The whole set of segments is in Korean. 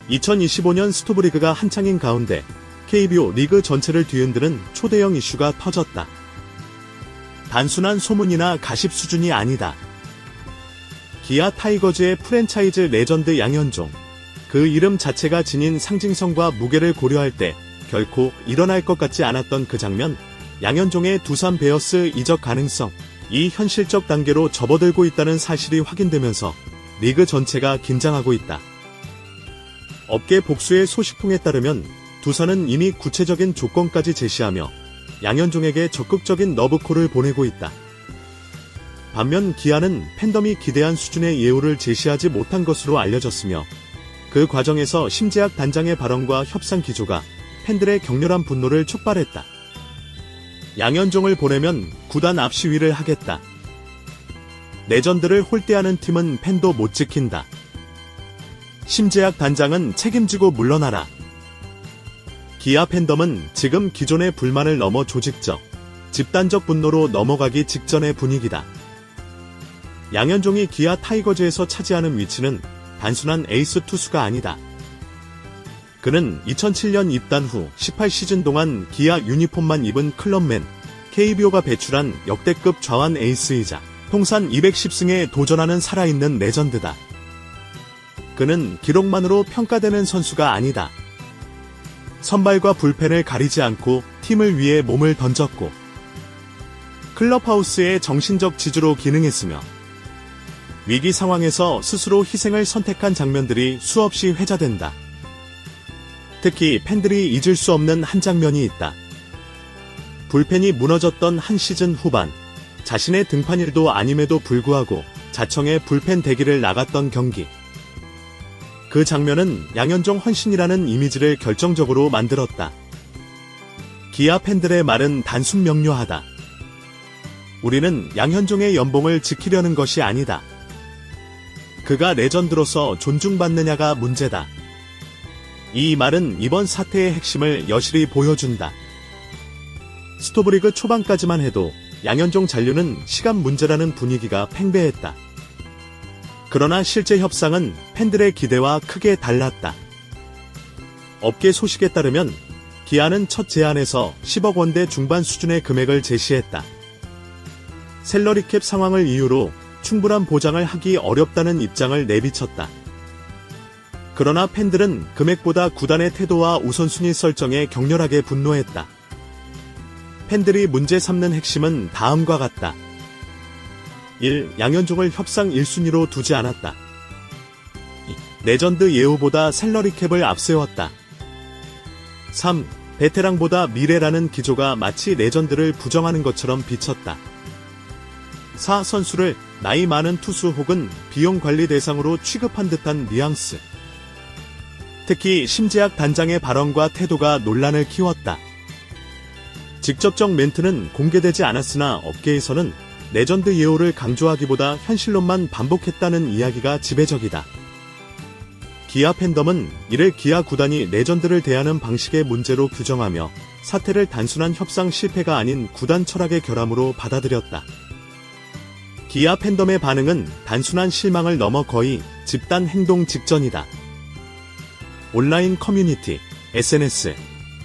2025년 스토브리그가 한창인 가운데 KBO 리그 전체를 뒤흔드는 초대형 이슈가 터졌다. 단순한 소문이나 가십 수준이 아니다. 기아 타이거즈의 프랜차이즈 레전드 양현종. 그 이름 자체가 지닌 상징성과 무게를 고려할 때 결코 일어날 것 같지 않았던 그 장면. 양현종의 두산 베어스 이적 가능성. 이 현실적 단계로 접어들고 있다는 사실이 확인되면서 리그 전체가 긴장하고 있다. 업계 복수의 소식통에 따르면 두산은 이미 구체적인 조건까지 제시하며 양현종에게 적극적인 러브콜을 보내고 있다. 반면 기아는 팬덤이 기대한 수준의 예우를 제시하지 못한 것으로 알려졌으며 그 과정에서 심재학 단장의 발언과 협상 기조가 팬들의 격렬한 분노를 촉발했다. 양현종을 보내면 구단 앞 시위를 하겠다. 레전드를 홀대하는 팀은 팬도 못 지킨다. 심재학 단장은 책임지고 물러나라. 기아 팬덤은 지금 기존의 불만을 넘어 조직적, 집단적 분노로 넘어가기 직전의 분위기다. 양현종이 기아 타이거즈에서 차지하는 위치는 단순한 에이스 투수가 아니다. 그는 2007년 입단 후 18시즌 동안 기아 유니폼만 입은 클럽맨, KBO가 배출한 역대급 좌완 에이스이자 통산 210승에 도전하는 살아있는 레전드다. 그는 기록만으로 평가되는 선수가 아니다. 선발과 불펜을 가리지 않고 팀을 위해 몸을 던졌고 클럽하우스의 정신적 지주로 기능했으며 위기 상황에서 스스로 희생을 선택한 장면들이 수없이 회자된다. 특히 팬들이 잊을 수 없는 한 장면이 있다. 불펜이 무너졌던 한 시즌 후반, 자신의 등판일도 아님에도 불구하고 자청의 불펜 대기를 나갔던 경기. 그 장면은 양현종 헌신이라는 이미지를 결정적으로 만들었다. 기아 팬들의 말은 단순 명료하다. 우리는 양현종의 연봉을 지키려는 것이 아니다. 그가 레전드로서 존중받느냐가 문제다. 이 말은 이번 사태의 핵심을 여실히 보여준다. 스토브리그 초반까지만 해도 양현종 잔류는 시간 문제라는 분위기가 팽배했다. 그러나 실제 협상은 팬들의 기대와 크게 달랐다. 업계 소식에 따르면 기아는 첫 제안에서 10억 원대 중반 수준의 금액을 제시했다. 셀러리캡 상황을 이유로 충분한 보장을 하기 어렵다는 입장을 내비쳤다. 그러나 팬들은 금액보다 구단의 태도와 우선순위 설정에 격렬하게 분노했다. 팬들이 문제 삼는 핵심은 다음과 같다. 1. 양현종을 협상 1순위로 두지 않았다. 2. 레전드 예우보다 셀러리캡을 앞세웠다. 3. 베테랑보다 미래라는 기조가 마치 레전드를 부정하는 것처럼 비쳤다. 4. 선수를 나이 많은 투수 혹은 비용 관리 대상으로 취급한 듯한 뉘앙스. 특히 심재학 단장의 발언과 태도가 논란을 키웠다. 직접적 멘트는 공개되지 않았으나 업계에서는 레전드 예우를 강조하기보다 현실론만 반복했다는 이야기가 지배적이다. 기아 팬덤은 이를 기아 구단이 레전드를 대하는 방식의 문제로 규정하며 사태를 단순한 협상 실패가 아닌 구단 철학의 결함으로 받아들였다. 기아 팬덤의 반응은 단순한 실망을 넘어 거의 집단 행동 직전이다. 온라인 커뮤니티, SNS,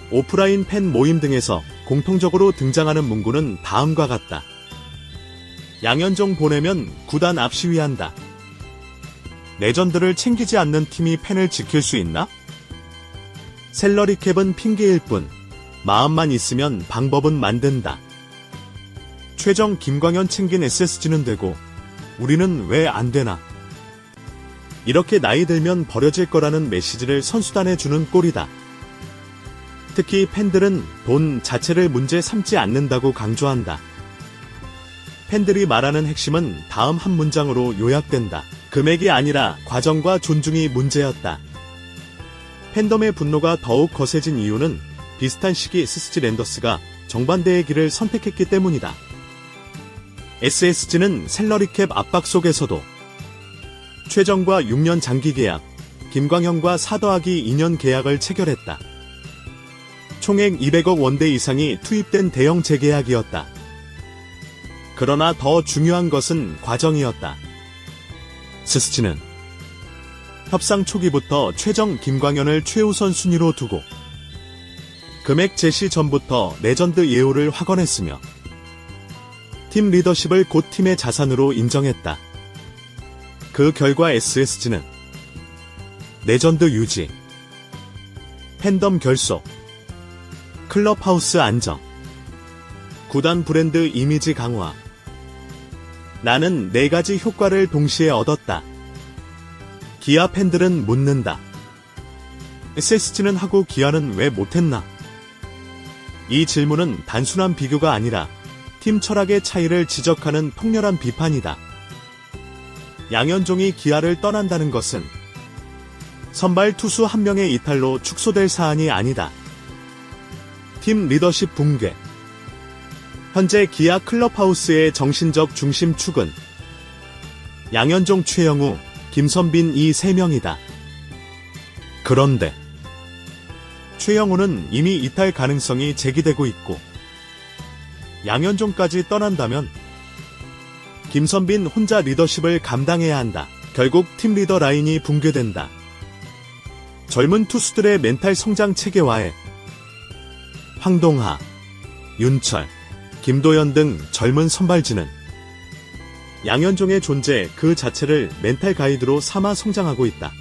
오프라인 팬 모임 등에서 공통적으로 등장하는 문구는 다음과 같다. 양현종 보내면 구단 앞 시위한다. 레전드를 챙기지 않는 팀이 팬을 지킬 수 있나? 셀러리캡은 핑계일 뿐, 마음만 있으면 방법은 만든다. 최정 김광현 챙긴 SSG는 되고 우리는 왜 안 되나? 이렇게 나이 들면 버려질 거라는 메시지를 선수단에 주는 꼴이다. 특히 팬들은 돈 자체를 문제 삼지 않는다고 강조한다. 팬들이 말하는 핵심은 다음 한 문장으로 요약된다. 금액이 아니라 과정과 존중이 문제였다. 팬덤의 분노가 더욱 거세진 이유는 비슷한 시기 SSG 랜더스가 정반대의 길을 선택했기 때문이다. SSG는 셀러리캡 압박 속에서도 최정과 6년 장기 계약, 김광현과 4+2년 계약을 체결했다. 총액 200억 원대 이상이 투입된 대형 재계약이었다. 그러나 더 중요한 것은 과정이었다. SSG는 협상 초기부터 최정 김광현을 최우선 순위로 두고 금액 제시 전부터 레전드 예우를 확언했으며 팀 리더십을 곧 팀의 자산으로 인정했다. 그 결과 SSG는 레전드 유지, 팬덤 결속, 클럽하우스 안정, 구단 브랜드 이미지 강화. 나는 4가지 효과를 동시에 얻었다. 기아 팬들은 묻는다. SSG는 하고 기아는 왜 못했나? 이 질문은 단순한 비교가 아니라 팀 철학의 차이를 지적하는 통렬한 비판이다. 양현종이 기아를 떠난다는 것은 선발 투수 한 명의 이탈로 축소될 사안이 아니다. 팀 리더십 붕괴. 현재 기아 클럽하우스의 정신적 중심축은 양현종, 최영우, 김선빈 이 3명이다. 그런데 최영우는 이미 이탈 가능성이 제기되고 있고 양현종까지 떠난다면 김선빈 혼자 리더십을 감당해야 한다. 결국 팀 리더 라인이 붕괴된다. 젊은 투수들의 멘탈 성장 체계화에 황동하, 윤철, 김도현 등 젊은 선발진은 양현종의 존재 그 자체를 멘탈 가이드로 삼아 성장하고 있다.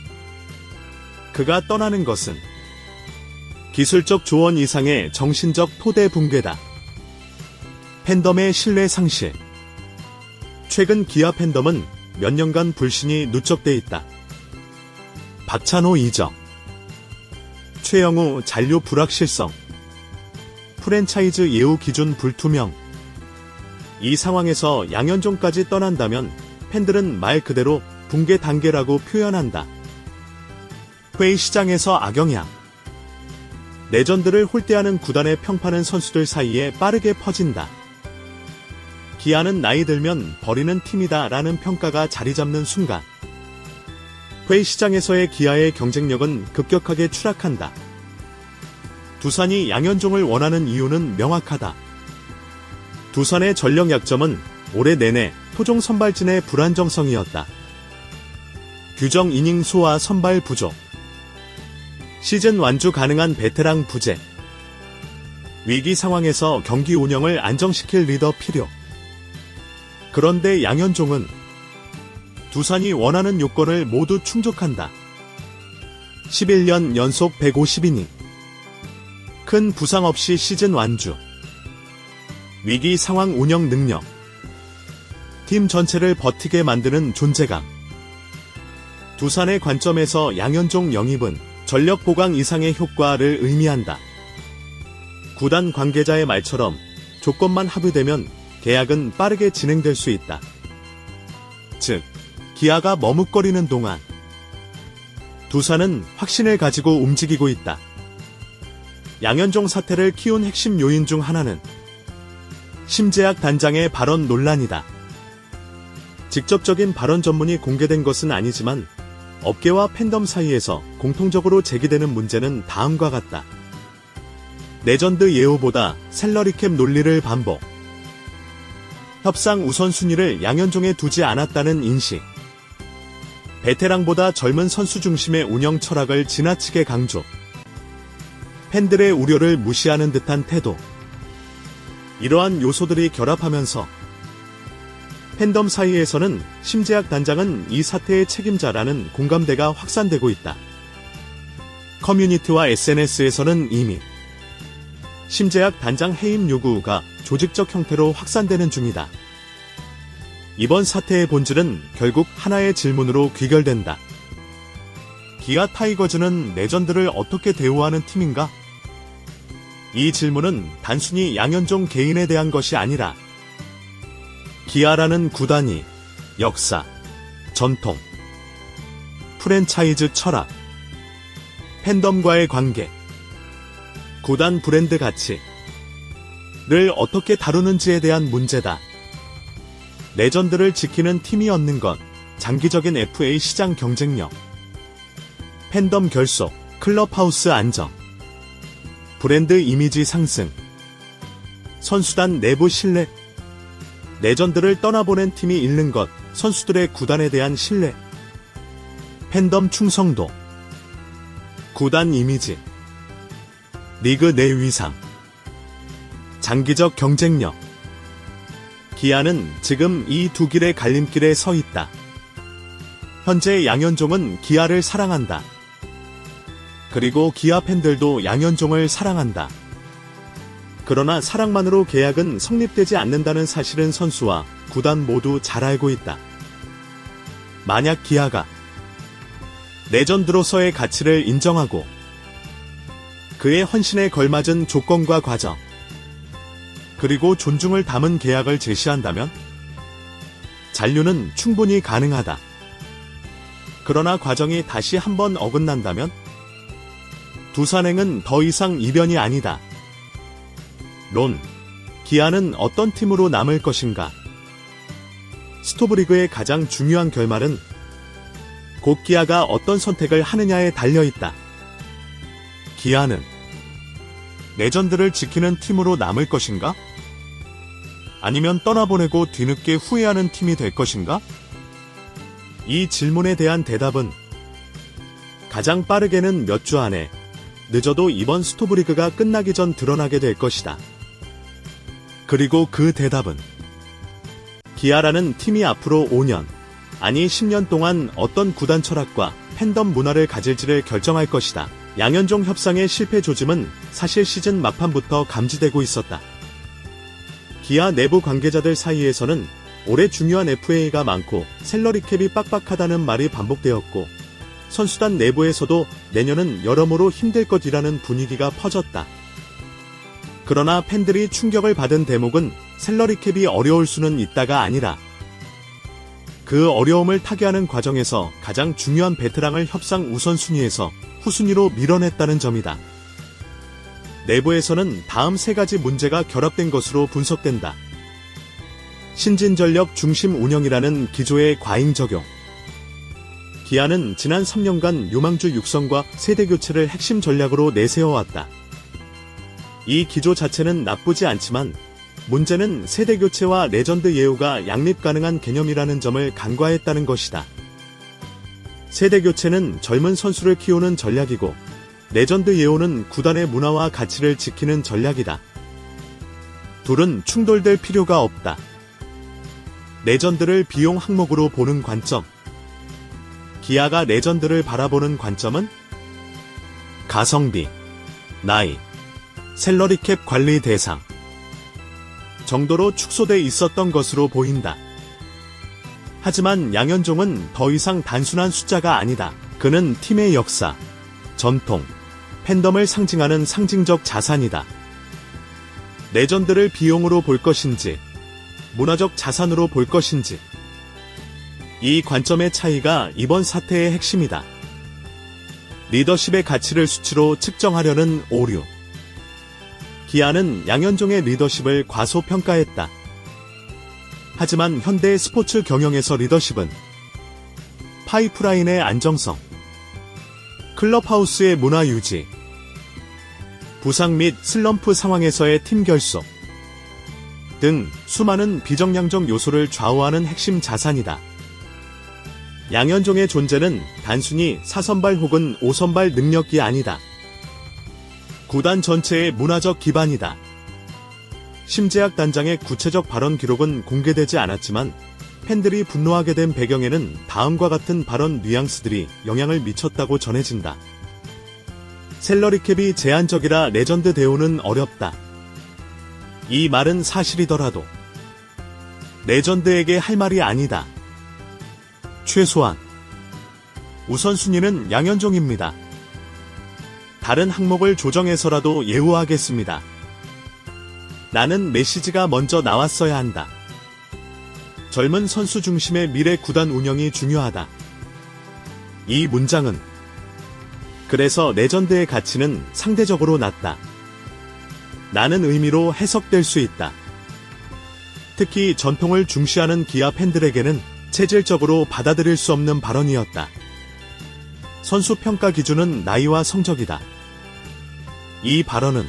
그가 떠나는 것은 기술적 조언 이상의 정신적 토대 붕괴다. 팬덤의 신뢰 상실. 최근 기아 팬덤은 몇 년간 불신이 누적돼 있다. 박찬호 이적, 최영우 잔류 불확실성, 프랜차이즈 예우 기준 불투명. 이 상황에서 양현종까지 떠난다면 팬들은 말 그대로 붕괴 단계라고 표현한다. 회의 시장에서 악영향. 레전드를 홀대하는 구단의 평판은 선수들 사이에 빠르게 퍼진다. 기아는 나이 들면 버리는 팀이다 라는 평가가 자리 잡는 순간 회의 시장에서의 기아의 경쟁력은 급격하게 추락한다. 두산이 양현종을 원하는 이유는 명확하다. 두산의 전력 약점은 올해 내내 토종 선발진의 불안정성이었다. 규정 이닝 소화 선발 부족, 시즌 완주 가능한 베테랑 부재, 위기 상황에서 경기 운영을 안정시킬 리더 필요. 그런데 양현종은 두산이 원하는 요건을 모두 충족한다. 11년 연속 150이닝, 큰 부상 없이 시즌 완주, 위기 상황 운영 능력, 팀 전체를 버티게 만드는 존재감. 두산의 관점에서 양현종 영입은 전력 보강 이상의 효과를 의미한다. 구단 관계자의 말처럼 조건만 합의되면 계약은 빠르게 진행될 수 있다. 즉, 기아가 머뭇거리는 동안 두산은 확신을 가지고 움직이고 있다. 양현종 사태를 키운 핵심 요인 중 하나는 심재학 단장의 발언 논란이다. 직접적인 발언 전문이 공개된 것은 아니지만 업계와 팬덤 사이에서 공통적으로 제기되는 문제는 다음과 같다. 레전드 예우보다 셀러리캡 논리를 반복. 협상 우선순위를 양현종에 두지 않았다는 인식. 베테랑보다 젊은 선수 중심의 운영 철학을 지나치게 강조. 팬들의 우려를 무시하는 듯한 태도. 이러한 요소들이 결합하면서 팬덤 사이에서는 심재학 단장은 이 사태의 책임자라는 공감대가 확산되고 있다. 커뮤니티와 SNS에서는 이미 심재학 단장 해임 요구가 조직적 형태로 확산되는 중이다. 이번 사태의 본질은 결국 하나의 질문으로 귀결된다. 기아 타이거즈는 레전드를 어떻게 대우하는 팀인가? 이 질문은 단순히 양현종 개인에 대한 것이 아니라 기아라는 구단이 역사, 전통, 프랜차이즈 철학, 팬덤과의 관계, 구단 브랜드 가치를 어떻게 다루는지에 대한 문제다. 레전드를 지키는 팀이 얻는 것, 장기적인 FA 시장 경쟁력, 팬덤 결속, 클럽하우스 안정, 브랜드 이미지 상승, 선수단 내부 신뢰. 레전드를 떠나보낸 팀이 잃는 것, 선수들의 구단에 대한 신뢰, 팬덤 충성도, 구단 이미지, 리그 내 위상, 장기적 경쟁력. 기아는 지금 이 두 길의 갈림길에 서 있다. 현재 양현종은 기아를 사랑한다. 그리고 기아 팬들도 양현종을 사랑한다. 그러나 사랑만으로 계약은 성립되지 않는다는 사실은 선수와 구단 모두 잘 알고 있다. 만약 기아가 레전드로서의 가치를 인정하고 그의 헌신에 걸맞은 조건과 과정, 그리고 존중을 담은 계약을 제시한다면 잔류는 충분히 가능하다. 그러나 과정이 다시 한번 어긋난다면 두산행은 더 이상 이변이 아니다. 론, 기아는 어떤 팀으로 남을 것인가? 스토브리그의 가장 중요한 결말은 곧 기아가 어떤 선택을 하느냐에 달려있다. 기아는 레전드를 지키는 팀으로 남을 것인가? 아니면 떠나보내고 뒤늦게 후회하는 팀이 될 것인가? 이 질문에 대한 대답은 가장 빠르게는 몇 주 안에, 늦어도 이번 스토브리그가 끝나기 전 드러나게 될 것이다. 그리고 그 대답은 기아라는 팀이 앞으로 5년, 아니 10년 동안 어떤 구단 철학과 팬덤 문화를 가질지를 결정할 것이다. 양현종 협상의 실패 조짐은 사실 시즌 막판부터 감지되고 있었다. 기아 내부 관계자들 사이에서는 올해 중요한 FA가 많고 샐러리 캡이 빡빡하다는 말이 반복되었고, 선수단 내부에서도 내년은 여러모로 힘들 것이라는 분위기가 퍼졌다. 그러나 팬들이 충격을 받은 대목은 샐러리 캡이 어려울 수는 있다가 아니라 그 어려움을 타개하는 과정에서 가장 중요한 베테랑을 협상 우선순위에서 후순위로 밀어냈다는 점이다. 내부에서는 다음 세 가지 문제가 결합된 것으로 분석된다. 신진전력 중심 운영이라는 기조의 과잉 적용. 기아는 지난 3년간 유망주 육성과 세대교체를 핵심 전략으로 내세워왔다. 이 기조 자체는 나쁘지 않지만 문제는 세대교체와 레전드 예우가 양립 가능한 개념이라는 점을 간과했다는 것이다. 세대교체는 젊은 선수를 키우는 전략이고, 레전드 예우는 구단의 문화와 가치를 지키는 전략이다. 둘은 충돌될 필요가 없다. 레전드를 비용 항목으로 보는 관점. 기아가 레전드를 바라보는 관점은 가성비, 나이, 샐러리캡 관리 대상 정도로 축소돼 있었던 것으로 보인다. 하지만 양현종은 더 이상 단순한 숫자가 아니다. 그는 팀의 역사, 전통, 팬덤을 상징하는 상징적 자산이다. 레전드를 비용으로 볼 것인지, 문화적 자산으로 볼 것인지, 이 관점의 차이가 이번 사태의 핵심이다. 리더십의 가치를 수치로 측정하려는 오류. 기아는 양현종의 리더십을 과소평가했다. 하지만 현대 스포츠 경영에서 리더십은 파이프라인의 안정성, 클럽하우스의 문화 유지, 부상 및 슬럼프 상황에서의 팀 결속 등 수많은 비정량적 요소를 좌우하는 핵심 자산이다. 양현종의 존재는 단순히 4선발 혹은 5선발 능력이 아니다. 구단 전체의 문화적 기반이다. 심재학 단장의 구체적 발언 기록은 공개되지 않았지만 팬들이 분노하게 된 배경에는 다음과 같은 발언 뉘앙스들이 영향을 미쳤다고 전해진다. 샐러리캡이 제한적이라 레전드 대우는 어렵다. 이 말은 사실이더라도 레전드에게 할 말이 아니다. 최소한 우선순위는 양현종입니다. 다른 항목을 조정해서라도 예우하겠습니다. 나는 메시지가 먼저 나왔어야 한다. 젊은 선수 중심의 미래 구단 운영이 중요하다. 이 문장은 그래서 레전드의 가치는 상대적으로 낮다. 라는 의미로 해석될 수 있다. 특히 전통을 중시하는 기아 팬들에게는 체질적으로 받아들일 수 없는 발언이었다. 선수 평가 기준은 나이와 성적이다. 이 발언은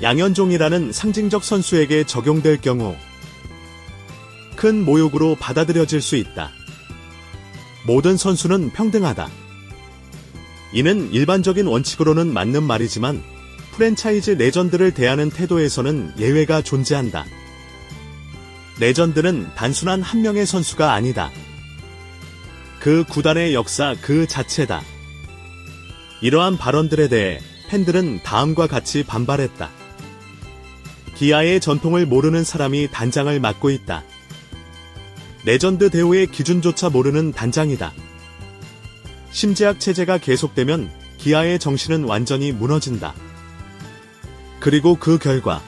양현종이라는 상징적 선수에게 적용될 경우 큰 모욕으로 받아들여질 수 있다. 모든 선수는 평등하다. 이는 일반적인 원칙으로는 맞는 말이지만 프랜차이즈 레전드를 대하는 태도에서는 예외가 존재한다. 레전드는 단순한 한 명의 선수가 아니다. 그 구단의 역사 그 자체다. 이러한 발언들에 대해 팬들은 다음과 같이 반발했다. 기아의 전통을 모르는 사람이 단장을 맡고 있다. 레전드 대우의 기준조차 모르는 단장이다. 심재학 체제가 계속되면 기아의 정신은 완전히 무너진다. 그리고 그 결과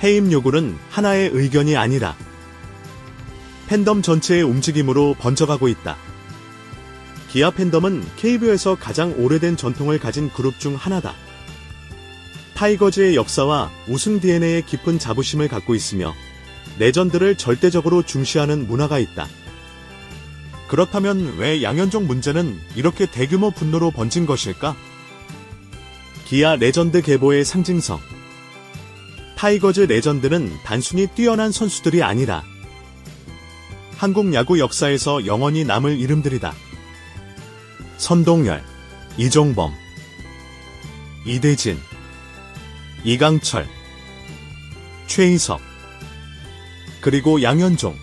해임 요구는 하나의 의견이 아니라 팬덤 전체의 움직임으로 번져가고 있다. 기아 팬덤은 KBO에서 가장 오래된 전통을 가진 그룹 중 하나다. 타이거즈의 역사와 우승 DNA에 깊은 자부심을 갖고 있으며 레전드를 절대적으로 중시하는 문화가 있다. 그렇다면 왜 양현종 문제는 이렇게 대규모 분노로 번진 것일까? 기아 레전드 계보의 상징성. 타이거즈 레전드는 단순히 뛰어난 선수들이 아니라 한국 야구 역사에서 영원히 남을 이름들이다. 선동열, 이종범, 이대진, 이강철, 최희석, 그리고 양현종.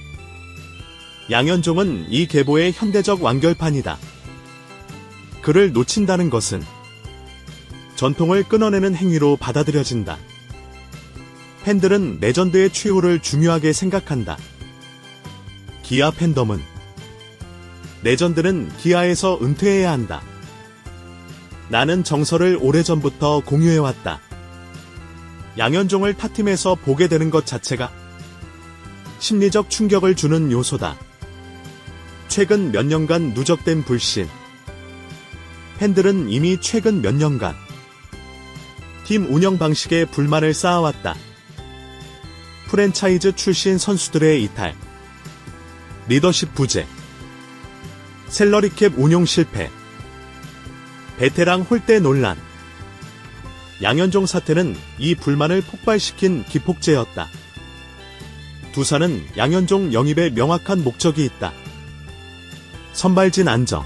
양현종은 이 계보의 현대적 완결판이다. 그를 놓친다는 것은 전통을 끊어내는 행위로 받아들여진다. 팬들은 레전드의 최후를 중요하게 생각한다. 기아 팬덤은 레전드는 기아에서 은퇴해야 한다. 나는 정서를 오래전부터 공유해왔다. 양현종을 타팀에서 보게 되는 것 자체가 심리적 충격을 주는 요소다. 최근 몇 년간 누적된 불신. 팬들은 이미 최근 몇 년간 팀 운영 방식에 불만을 쌓아왔다. 프랜차이즈 출신 선수들의 이탈, 리더십 부재, 셀러리캡 운용 실패, 베테랑 홀대 논란. 양현종 사태는 이 불만을 폭발시킨 기폭제였다. 두산은 양현종 영입에 명확한 목적이 있다. 선발진 안정.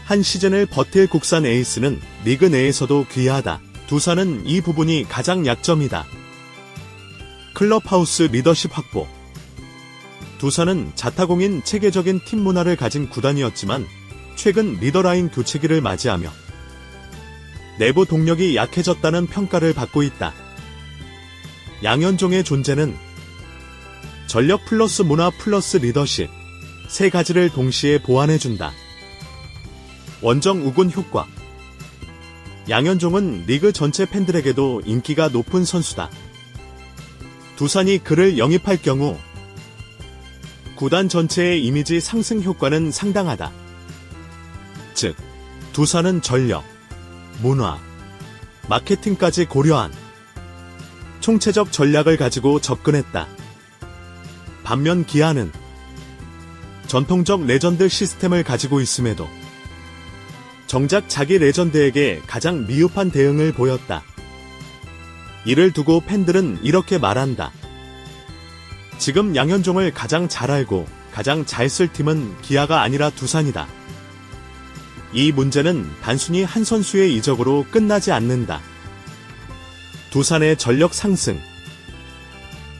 한 시즌을 버틸 국산 에이스는 리그 내에서도 귀하다. 두산은 이 부분이 가장 약점이다. 클럽하우스 리더십 확보. 두산은 자타공인 체계적인 팀 문화를 가진 구단이었지만 최근 리더라인 교체기를 맞이하며 내부 동력이 약해졌다는 평가를 받고 있다. 양현종의 존재는 전력 플러스 문화 플러스 리더십 세 가지를 동시에 보완해준다. 원정 우군 효과. 양현종은 리그 전체 팬들에게도 인기가 높은 선수다. 두산이 그를 영입할 경우 구단 전체의 이미지 상승 효과는 상당하다. 즉, 두산은 전력, 문화, 마케팅까지 고려한 총체적 전략을 가지고 접근했다. 반면 기아는 전통적 레전드 시스템을 가지고 있음에도 정작 자기 레전드에게 가장 미흡한 대응을 보였다. 이를 두고 팬들은 이렇게 말한다. 지금 양현종을 가장 잘 알고 가장 잘 쓸 팀은 기아가 아니라 두산이다. 이 문제는 단순히 한 선수의 이적으로 끝나지 않는다. 두산의 전력 상승.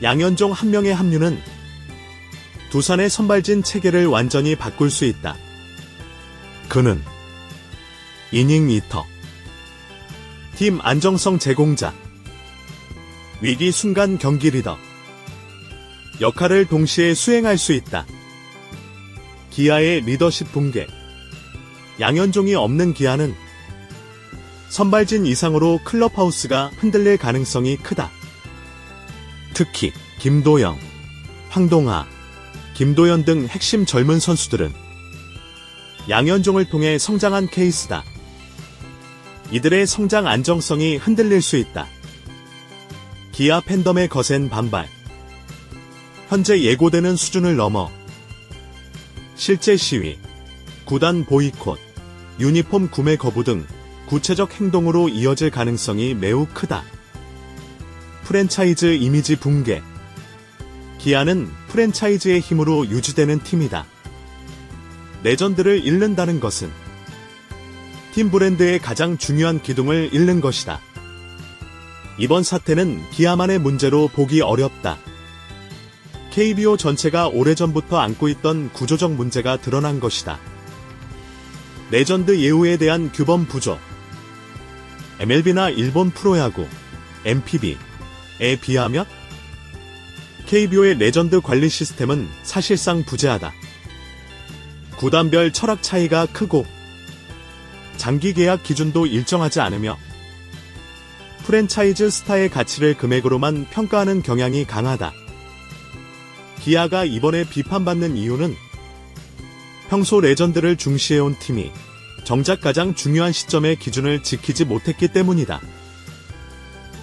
양현종 한 명의 합류는 두산의 선발진 체계를 완전히 바꿀 수 있다. 그는 이닝 리터, 팀 안정성 제공자, 위기 순간 경기 리더 역할을 동시에 수행할 수 있다. 기아의 리더십 붕괴. 양현종이 없는 기아는 선발진 이상으로 클럽하우스가 흔들릴 가능성이 크다. 특히 김도영, 황동하, 김도현 등 핵심 젊은 선수들은 양현종을 통해 성장한 케이스다. 이들의 성장 안정성이 흔들릴 수 있다. 기아 팬덤의 거센 반발. 현재 예고되는 수준을 넘어 실제 시위, 구단 보이콧, 유니폼 구매 거부 등 구체적 행동으로 이어질 가능성이 매우 크다. 프랜차이즈 이미지 붕괴. 기아는 프랜차이즈의 힘으로 유지되는 팀이다. 레전드를 잃는다는 것은 팀 브랜드의 가장 중요한 기둥을 잃는 것이다. 이번 사태는 기아만의 문제로 보기 어렵다. KBO 전체가 오래전부터 안고 있던 구조적 문제가 드러난 것이다. 레전드 예우에 대한 규범 부족. MLB나 일본 프로야구, NPB에 비하면 KBO의 레전드 관리 시스템은 사실상 부재하다. 구단별 철학 차이가 크고 장기 계약 기준도 일정하지 않으며 프랜차이즈 스타의 가치를 금액으로만 평가하는 경향이 강하다. 기아가 이번에 비판받는 이유는 평소 레전드를 중시해온 팀이 정작 가장 중요한 시점의 기준을 지키지 못했기 때문이다.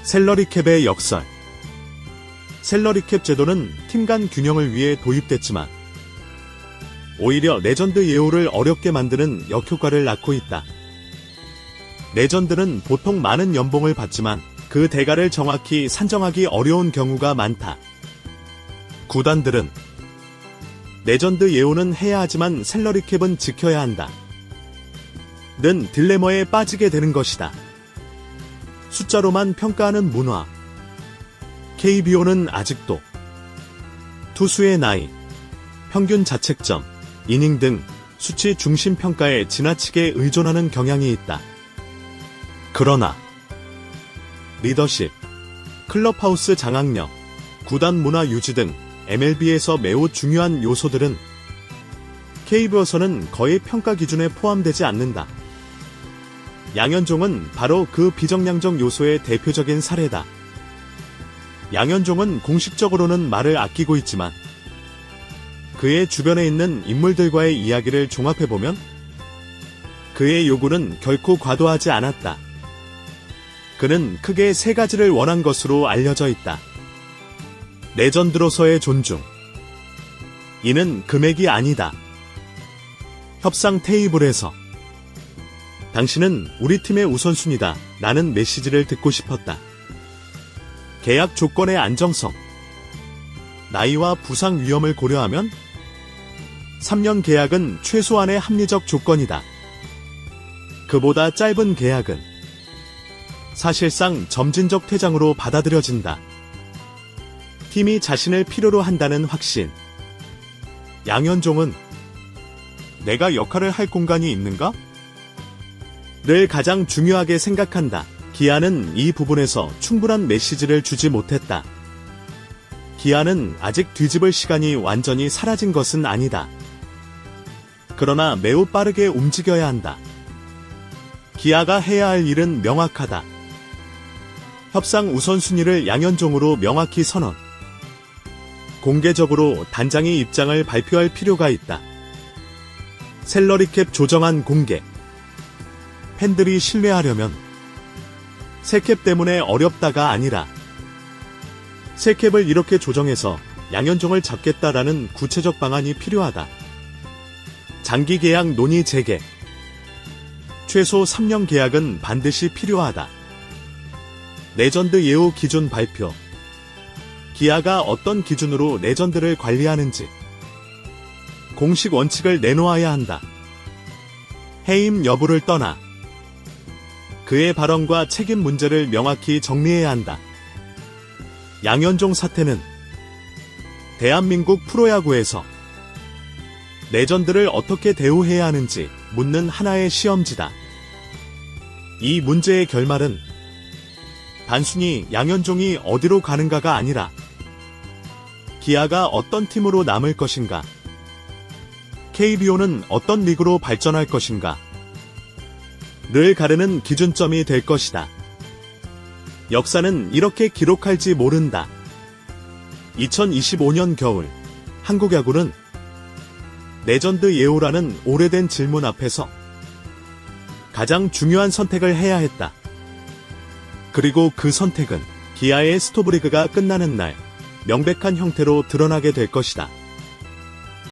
셀러리캡의 역설. 셀러리캡 제도는 팀 간 균형을 위해 도입됐지만 오히려 레전드 예우를 어렵게 만드는 역효과를 낳고 있다. 레전드는 보통 많은 연봉을 받지만 그 대가를 정확히 산정하기 어려운 경우가 많다. 구단들은 레전드 예우는 해야 하지만 셀러리캡은 지켜야 한다. 는 딜레마에 빠지게 되는 것이다. 숫자로만 평가하는 문화. KBO는 아직도 투수의 나이, 평균 자책점, 이닝 등 수치 중심 평가에 지나치게 의존하는 경향이 있다. 그러나 리더십, 클럽하우스 장악력, 구단 문화 유지 등 MLB에서 매우 중요한 요소들은 KBO에서는 거의 평가 기준에 포함되지 않는다. 양현종은 바로 그 비정량적 요소의 대표적인 사례다. 양현종은 공식적으로는 말을 아끼고 있지만 그의 주변에 있는 인물들과의 이야기를 종합해보면 그의 요구는 결코 과도하지 않았다. 그는 크게 세 가지를 원한 것으로 알려져 있다. 레전드로서의 존중. 이는 금액이 아니다. 협상 테이블에서 당신은 우리 팀의 우선순위다 라는 메시지를 듣고 싶었다. 계약 조건의 안정성. 나이와 부상 위험을 고려하면 3년 계약은 최소한의 합리적 조건이다. 그보다 짧은 계약은 사실상 점진적 퇴장으로 받아들여진다. 팀이 자신을 필요로 한다는 확신. 양현종은 내가 역할을 할 공간이 있는가? 를 가장 중요하게 생각한다. 기아는 이 부분에서 충분한 메시지를 주지 못했다. 기아는 아직 뒤집을 시간이 완전히 사라진 것은 아니다. 그러나 매우 빠르게 움직여야 한다. 기아가 해야 할 일은 명확하다. 협상 우선순위를 양현종으로 명확히 선언. 공개적으로 단장의 입장을 발표할 필요가 있다. 셀러리캡 조정안 공개. 팬들이 신뢰하려면 새 캡 때문에 어렵다가 아니라 새 캡을 이렇게 조정해서 양현종을 잡겠다라는 구체적 방안이 필요하다. 장기 계약 논의 재개. 최소 3년 계약은 반드시 필요하다. 레전드 예우 기준 발표. 기아가 어떤 기준으로 레전드를 관리하는지 공식 원칙을 내놓아야 한다. 해임 여부를 떠나 그의 발언과 책임 문제를 명확히 정리해야 한다. 양현종 사태는 대한민국 프로야구에서 레전드를 어떻게 대우해야 하는지 묻는 하나의 시험지다. 이 문제의 결말은 단순히 양현종이 어디로 가는가가 아니라 기아가 어떤 팀으로 남을 것인가, KBO는 어떤 리그로 발전할 것인가 를 가르는 기준점이 될 것이다. 역사는 이렇게 기록할지 모른다. 2025년 겨울 한국 야구는 레전드 예우라는 오래된 질문 앞에서 가장 중요한 선택을 해야 했다. 그리고 그 선택은 기아의 스토브리그가 끝나는 날 명백한 형태로 드러나게 될 것이다.